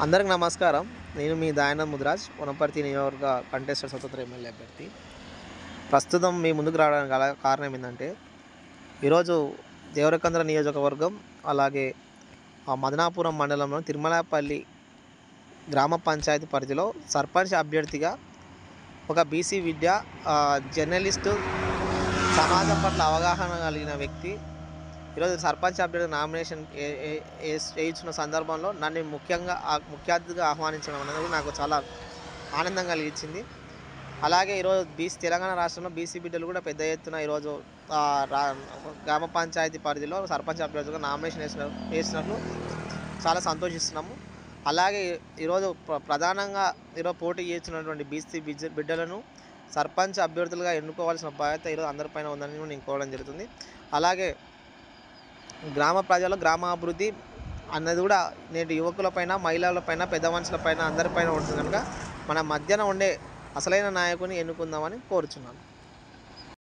అందరికి నమస్కారం. నేను మీ దయానంద్ ముదిరాజ్, వనపర్తి నియోజకవర్గ కంటెస్టెడ్ స్వతంత్ర ఎమ్మెల్యే అభ్యర్థి. ప్రస్తుతం మీ ముందుకు రావడానికి గల కారణం ఏంటంటే, ఈరోజు దేవరకంద్ర నియోజకవర్గం, అలాగే మదనాపురం మండలంలో తిరుమలపల్లి గ్రామ పంచాయతీ పరిధిలో సర్పంచ్ అభ్యర్థిగా ఒక బీసీ విద్య, జర్నలిస్టు, సమాజం పట్ల అవగాహన కలిగిన వ్యక్తి ఈరోజు సర్పంచ్ అభ్యర్థి నామినేషన్ వేయించిన సందర్భంలో నన్ను ముఖ్య అతిథిగా ఆహ్వానించడం అనేది కూడా నాకు చాలా ఆనందం కలిగించింది. అలాగే ఈరోజు తెలంగాణ రాష్ట్రంలో బీసీ బిడ్డలు కూడా పెద్ద ఎత్తున ఈరోజు గ్రామ పంచాయతీ పరిధిలో సర్పంచ్ అభ్యర్థిగా నామినేషన్ వేసినట్లు చాలా సంతోషిస్తున్నాము. అలాగే ఈరోజు ప్రధానంగా పోటీ చేస్తున్నటువంటి బీసీ బిడ్డలను సర్పంచ్ అభ్యర్థులుగా ఎన్నుకోవాల్సిన బాధ్యత ఈరోజు అందరిపైన ఉందని నేను కోరడం జరుగుతుంది. అలాగే గ్రామ ప్రజలు గ్రామాభివృద్ధి అన్నది కూడా నేటి యువకులపైన, మహిళలపైన, పెద్ద మనుషులపైన అందరిపైన ఉంటుంది కనుక మన మధ్యన ఉండే అసలైన నాయకుని ఎన్నుకుందామని కోరుచున్నాను.